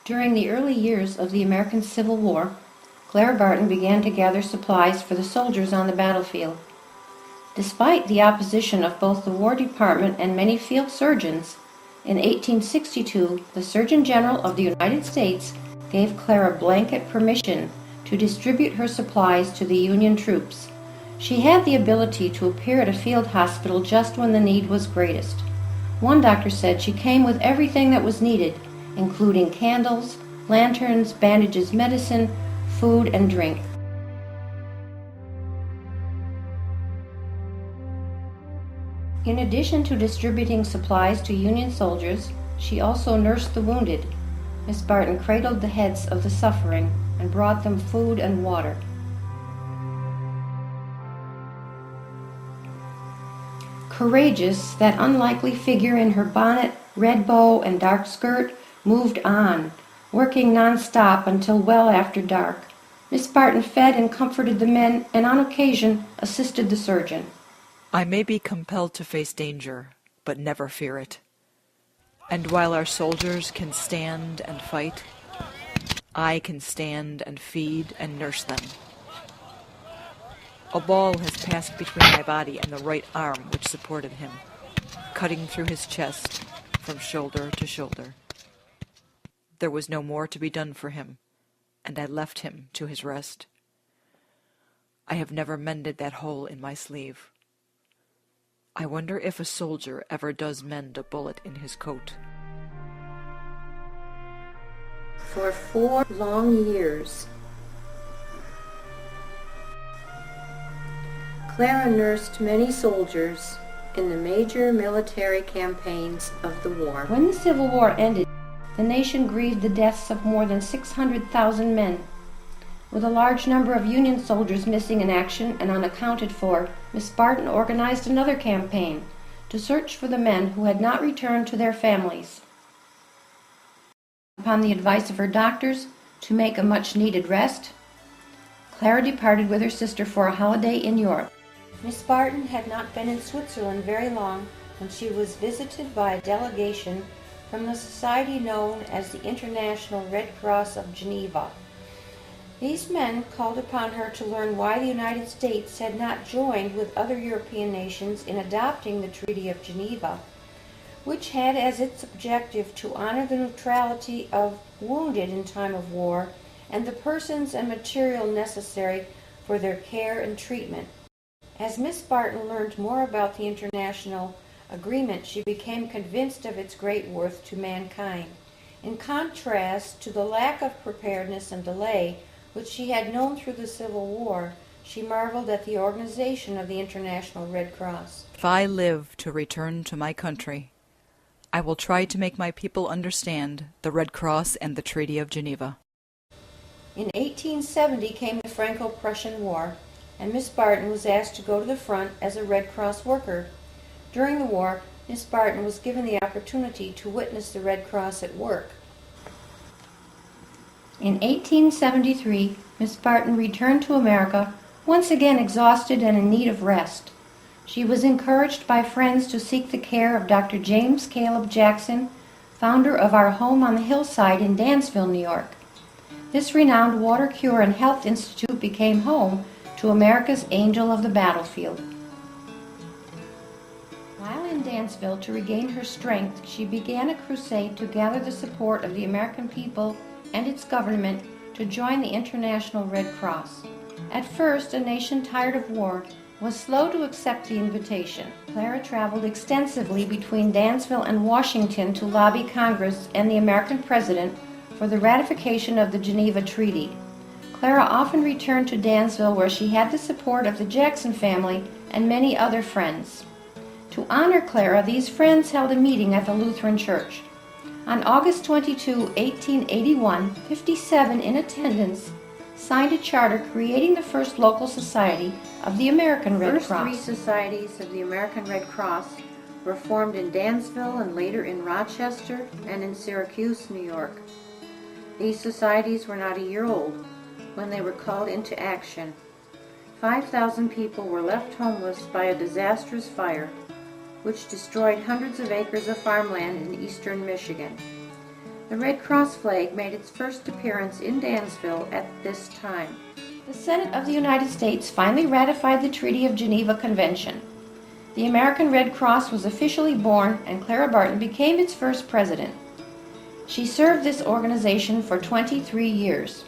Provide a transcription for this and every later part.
During the early years of the American Civil War, Clara Barton began to gather supplies for the soldiers on the battlefield. Despite the opposition of both the War Department and many field surgeons, in 1862 the Surgeon General of the United States gave Clara blanket permission to distribute her supplies to the Union troops. She had the ability to appear at a field hospital just when the need was greatest. One doctor said she came with everything that was needed, including candles, lanterns, bandages, medicine, food, and drink. In addition to distributing supplies to Union soldiers, she also nursed the wounded. Miss Barton cradled the heads of the suffering and brought them food and water. Courageous, that unlikely figure in her bonnet, red bow, and dark skirt moved on, working non-stop until well after dark. Miss Barton fed and comforted the men and on occasion assisted the surgeon. I may be compelled to face danger, but never fear it. And while our soldiers can stand and fight, I can stand and feed and nurse them. A ball has passed between my body and the right arm which supported him, cutting through his chest from shoulder to shoulder. There was no more to be done for him, and I left him to his rest. I have never mended that hole in my sleeve. I wonder if a soldier ever does mend a bullet in his coat. For 4 long years, Clara nursed many soldiers in the major military campaigns of the war. When the Civil War ended, the nation grieved the deaths of more than 600,000 men. With a large number of Union soldiers missing in action and unaccounted for, Miss Barton organized another campaign to search for the men who had not returned to their families. Upon the advice of her doctors to make a much-needed rest, Clara departed with her sister for a holiday in Europe. Miss Barton had not been in Switzerland very long when she was visited by a delegation from the society known as the International Red Cross of Geneva. These men called upon her to learn why the United States had not joined with other European nations in adopting the Treaty of Geneva, which had as its objective to honor the neutrality of wounded in time of war and the persons and material necessary for their care and treatment. As Miss Barton learned more about the international agreement, she became convinced of its great worth to mankind. In contrast to the lack of preparedness and delay which she had known through the Civil War, she marveled at the organization of the International Red Cross. If I live to return to my country, I will try to make my people understand the Red Cross and the Treaty of Geneva. In 1870 came the Franco-Prussian War, and Miss Barton was asked to go to the front as a Red Cross worker. During the war, Miss Barton was given the opportunity to witness the Red Cross at work. In 1873, Miss Barton returned to America, once again exhausted and in need of rest. She was encouraged by friends to seek the care of Dr. James Caleb Jackson, founder of our Home on the Hillside in Dansville, New York. This renowned water cure and health institute became home to America's Angel of the Battlefield. While in Dansville to regain her strength, she began a crusade to gather the support of the American people and its government to join the International Red Cross. At first, a nation tired of war was slow to accept the invitation. Clara traveled extensively between Dansville and Washington to lobby Congress and the American president for the ratification of the Geneva Treaty. Clara often returned to Dansville, where she had the support of the Jackson family and many other friends. To honor Clara, these friends held a meeting at the Lutheran Church. On August 22, 1881, 57 in attendance signed a charter creating the first local society of the American Red Cross. The first 3 societies of the American Red Cross were formed in Dansville and later in Rochester and in Syracuse, New York. These societies were not a year old when they were called into action. 5,000 people were left homeless by a disastrous fire, which destroyed hundreds of acres of farmland in eastern Michigan. The Red Cross flag made its first appearance in Dansville at this time. The Senate of the United States finally ratified the Treaty of Geneva Convention. The American Red Cross was officially born, and Clara Barton became its first president. She served this organization for 23 years.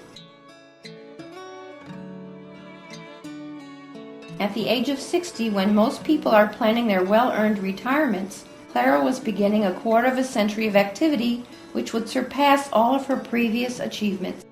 At the age of 60, when most people are planning their well-earned retirements, Clara was beginning a quarter of a century of activity which would surpass all of her previous achievements.